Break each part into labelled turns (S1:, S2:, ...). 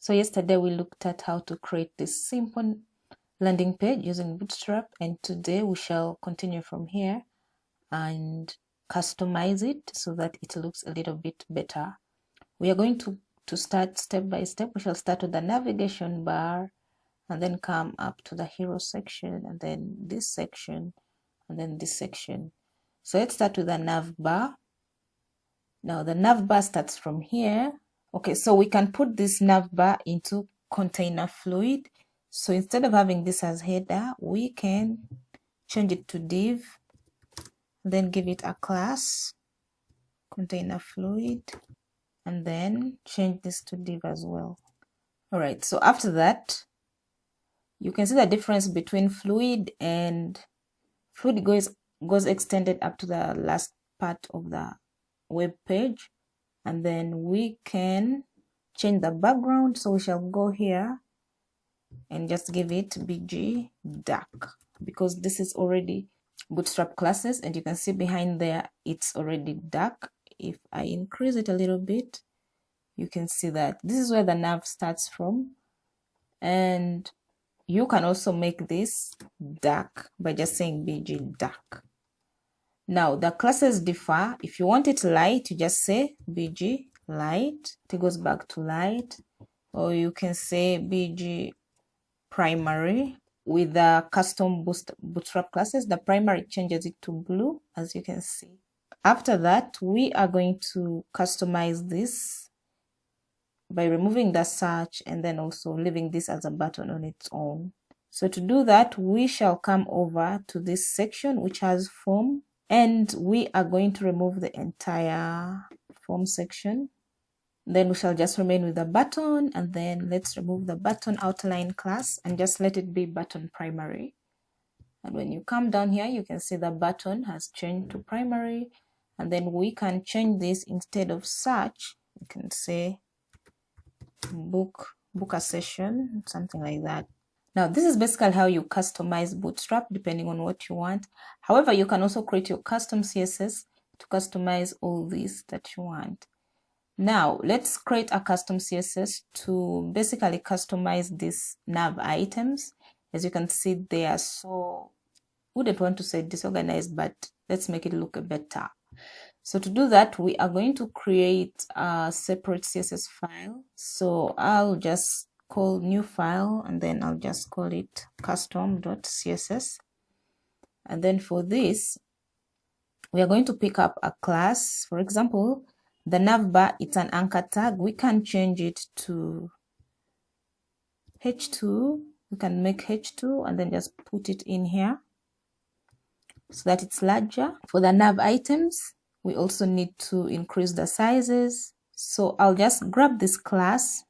S1: So yesterday we looked at how to create this simple landing page using Bootstrap, and today we shall continue from here and customize it so that it looks a little bit better. We are going to start step by step. We shall start with the navigation bar and then come up to the hero section and then this section and then this section. So let's start with the nav bar. Now the nav bar starts from here. Okay, so we can put this nav bar into container fluid. So instead of having this as header, we can change it to div, then give it a class, container fluid, and then change this to div as well. All right, so after that, you can see the difference between fluid and fluid goes extended up to the last part of the web page, and then we can change the background. So we shall go here and just give it BG dark, because this is already Bootstrap classes, and you can see behind there it's already dark. If I increase it a little bit, you can see that this is where the nav starts from, and you can also make this dark by just saying BG dark. Now the classes differ. If you want it light, you just say BG light, it goes back to light, or you can say BG primary. With the custom Bootstrap classes, the primary changes it to blue, as you can see. After that, we are going to customize this by removing the search and then also leaving this as a button on its own. So to do that, we shall come over to this section which has form, and we are going to remove the entire form section. Then we shall just remain with the button, and then let's remove the button outline class and just let it be button primary. And when you come down here, you can see the button has changed to primary, and then we can change this. Instead of search, you can say book a session, something like that. Now this is basically how you customize Bootstrap depending on what you want. However, you can also create your custom CSS to customize all these that you want. Now let's create a custom CSS to basically customize these nav items. As you can see, they are so, wouldn't want to say disorganized, but let's make it look better. So to do that, we are going to create a separate CSS file. So I'll just call new file, and then I'll just call it custom.css. And then for this, we are going to pick up a class. For example, the nav bar, it's an anchor tag. We can change it to h2. We can make h2 and then just put it in here so that it's larger. For the nav items, we also need to increase the sizes. So I'll just grab this class.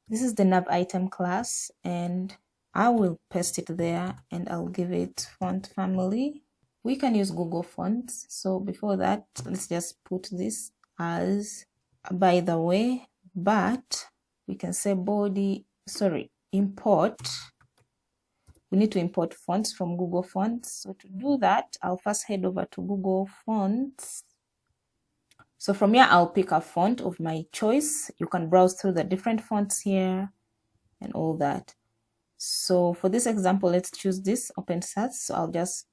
S1: This is the nav item class, and I will paste it there, and I'll give it font family. We can use Google Fonts. So before that, let's just put this as by the way, but we can say import. We need to import fonts from Google Fonts. So to do that, I'll first head over to Google Fonts. So from here, I'll pick a font of my choice. You can browse through the different fonts here and all that. So for this example, let's choose this open source. So I'll just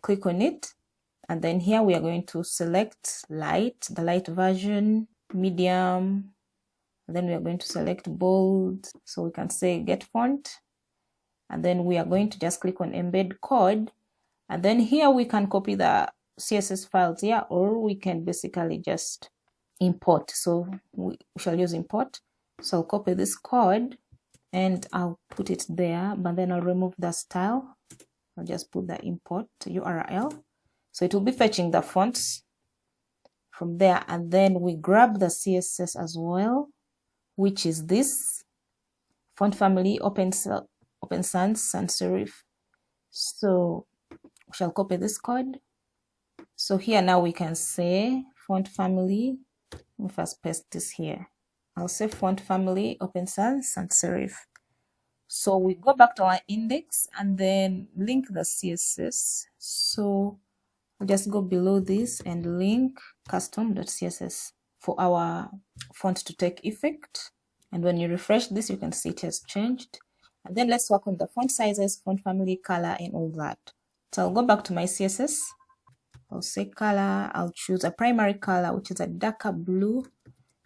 S1: click on it. And then here we are going to select light, the light version, medium. And then we are going to select bold. So we can say get font. And then we are going to just click on embed code. And then here we can copy the CSS files here, or we can basically just import. So we shall use import. So I'll copy this code and I'll put it there, but then I'll remove the style. I'll just put the import URL. So it will be fetching the fonts from there, and then we grab the CSS as well, which is this font family, Open Sans, sans serif. So we shall copy this code. So here now we can say font family. Let me first paste this here. I'll say font family, Open Sans, sans serif. So we go back to our index and then link the CSS. So we'll just go below this and link custom.css for our font to take effect. And when you refresh this, you can see it has changed. And then let's work on the font sizes, font family, color, and all that. So I'll go back to my CSS. I'll say color. I'll choose a primary color, which is a darker blue.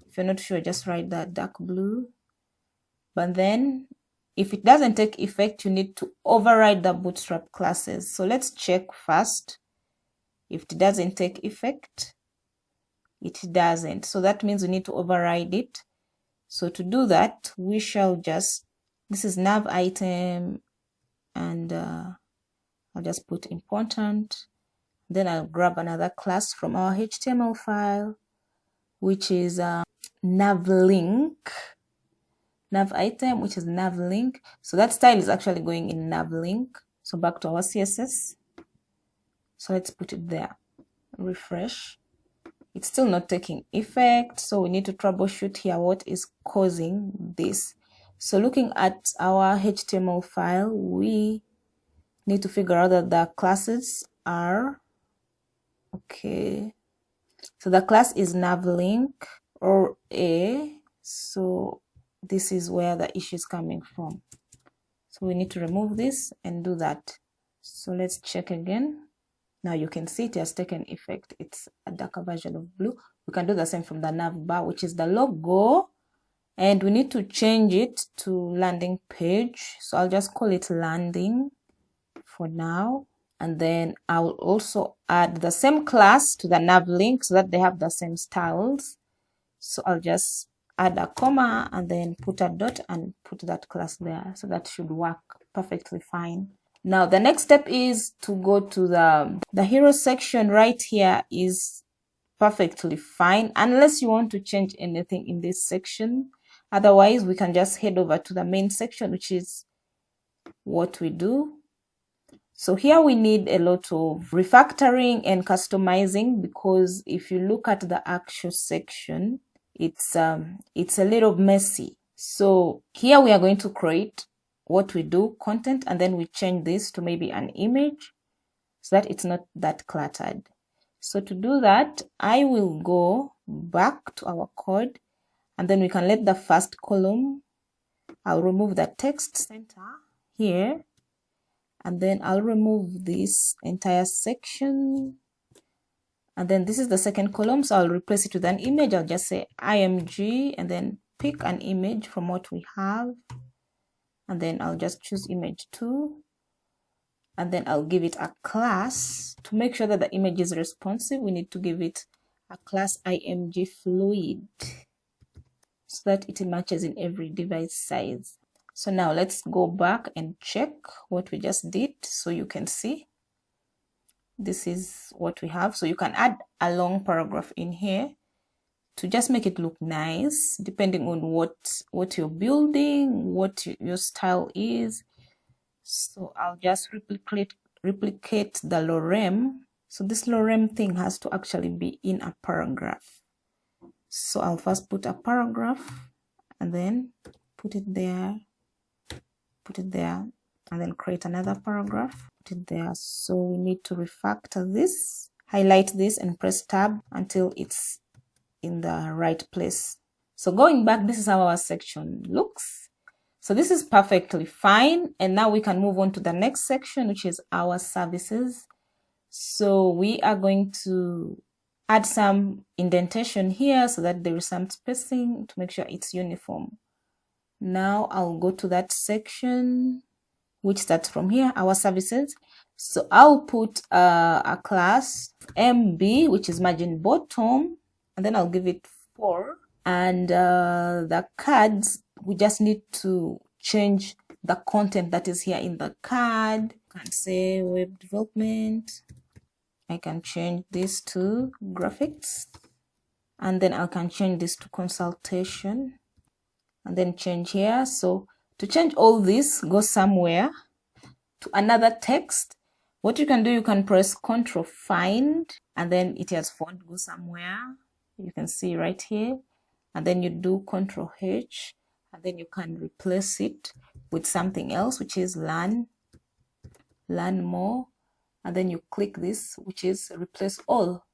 S1: If you're not sure, just write that dark blue. But then if it doesn't take effect, you need to override the Bootstrap classes. So let's check first. If it doesn't take effect, it doesn't. So that means we need to override it. So to do that, we shall just, this is nav item, and I'll just put important. Then I'll grab another class from our HTML file, which is nav link. Nav item, which is nav link. So that style is actually going in nav link. So back to our CSS. So let's put it there. Refresh. It's still not taking effect. So we need to troubleshoot here what is causing this. So looking at our HTML file, we need to figure out that the classes are okay. So the class is nav link or a. So this is where the issue is coming from. So we need to remove this and do that. So let's check again. Now you can see it has taken effect. It's a darker version of blue. We can do the same from the nav bar, which is the logo. And we need to change it to landing page. So I'll just call it landing for now. And then I'll also add the same class to the nav link so that they have the same styles. So I'll just add a comma and then put a dot and put that class there. So that should work perfectly fine. Now the next step is to go to the hero section. Right here is perfectly fine unless you want to change anything in this section. Otherwise, we can just head over to the main section, which is what we do. So here we need a lot of refactoring and customizing, because if you look at the actual section, it's a little messy. So here we are going to create what we do, content, and then we change this to maybe an image so that it's not that cluttered. So to do that, I will go back to our code, and then we can let the first column, I'll remove the text center here, and then I'll remove this entire section. And then this is the second column, so I'll replace it with an image. I'll just say img and then pick an image from what we have. And then I'll just choose image 2. And then I'll give it a class. To make sure that the image is responsive, we need to give it a class img fluid so that it matches in every device size. So now let's go back and check what we just did so you can see. This is what we have. So you can add a long paragraph in here to just make it look nice, depending on what you're building, what your style is. So I'll just replicate the lorem. So this lorem thing has to actually be in a paragraph. So I'll first put a paragraph and then put it there, and then create another paragraph, put it there. So we need to refactor this, highlight this and press tab until it's in the right place. So going back, this is how our section looks. So this is perfectly fine. And now we can move on to the next section, which is our services. So we are going to add some indentation here so that there is some spacing to make sure it's uniform. Now I'll go to that section, which starts from here, our services. So I'll put a class MB, which is margin bottom, and then I'll give it 4. And the cards, we just need to change the content that is here in the card. I can say web development. I can change this to graphics, and then I can change this to consultation, and then change here. So to change all this, go somewhere to another text. What you can do, you can press Ctrl Find, and then it has font, go somewhere. You can see right here, and then you do Ctrl H, and then you can replace it with something else, which is learn more. And then you click this, which is replace all.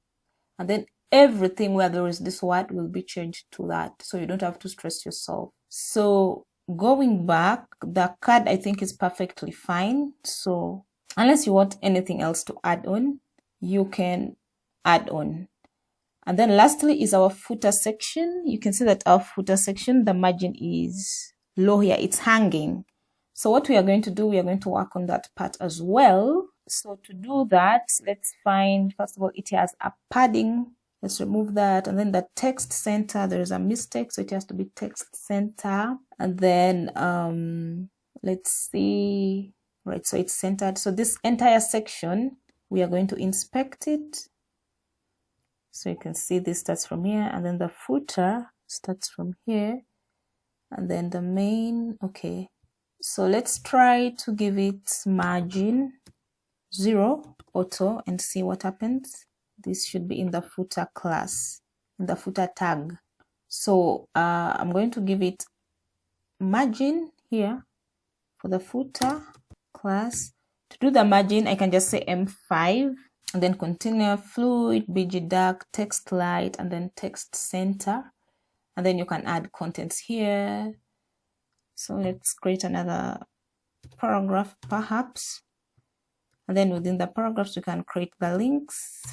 S1: And then everything where there is this word will be changed to that. So you don't have to stress yourself. So going back, the card I think is perfectly fine. So unless you want anything else to add on, you can add on. And then lastly is our footer section. You can see that our footer section, the margin is low here, it's hanging. So what we are going to do, we are going to work on that part as well. So to do that, let's find, first of all, it has a padding. Let's remove that. And then the text center, there is a mistake, so it has to be text center. And then let's see, right, so it's centered. So this entire section, we are going to inspect it. So you can see this starts from here, and then the footer starts from here, and then the main. Okay, so let's try to give it margin 0 auto and see what happens. This should be in the footer class, in the footer tag. So I'm going to give it margin here for the footer class. To do the margin, I can just say M5 and then continue fluid, BG dark, text light, and then text center. And then you can add contents here. So let's create another paragraph perhaps. And then within the paragraphs, we can create the links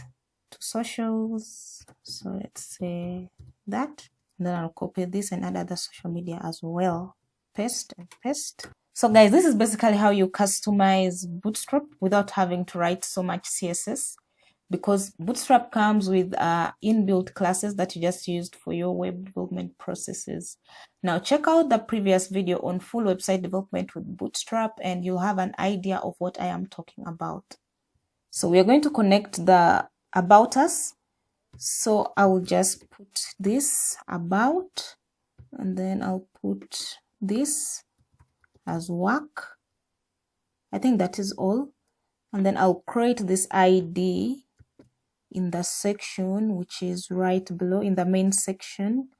S1: to socials. So let's say that. And then I'll copy this and add other social media as well. Paste and paste. So guys, this is basically how you customize Bootstrap without having to write so much CSS, because Bootstrap comes with inbuilt classes that you just used for your web development processes. Now check out the previous video on full website development with Bootstrap and you'll have an idea of what I am talking about. So we are going to connect the about us. So I will just put this about, and then I'll put this as work. I think that is all. And then I'll create this ID in the section, which is right below in the main section.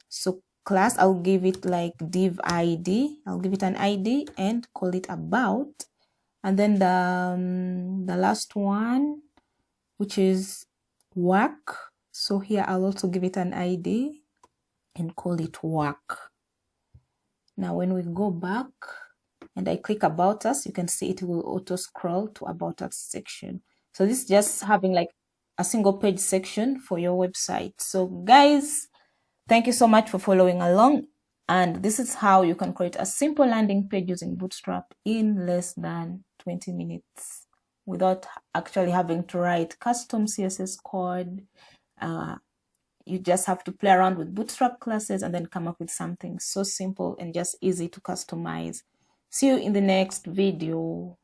S1: So class, I'll give it like div ID. I'll give it an ID and call it about. And then the last one, which is work. So here I'll also give it an ID and call it work. Now when we go back and I click about us, you can see it will auto scroll to about us section. So this is just having like a single page section for your website. So guys, thank you so much for following along. And this is how you can create a simple landing page using Bootstrap in less than 20 minutes without actually having to write custom CSS code. You just have to play around with Bootstrap classes and then come up with something so simple and just easy to customize. See you in the next video.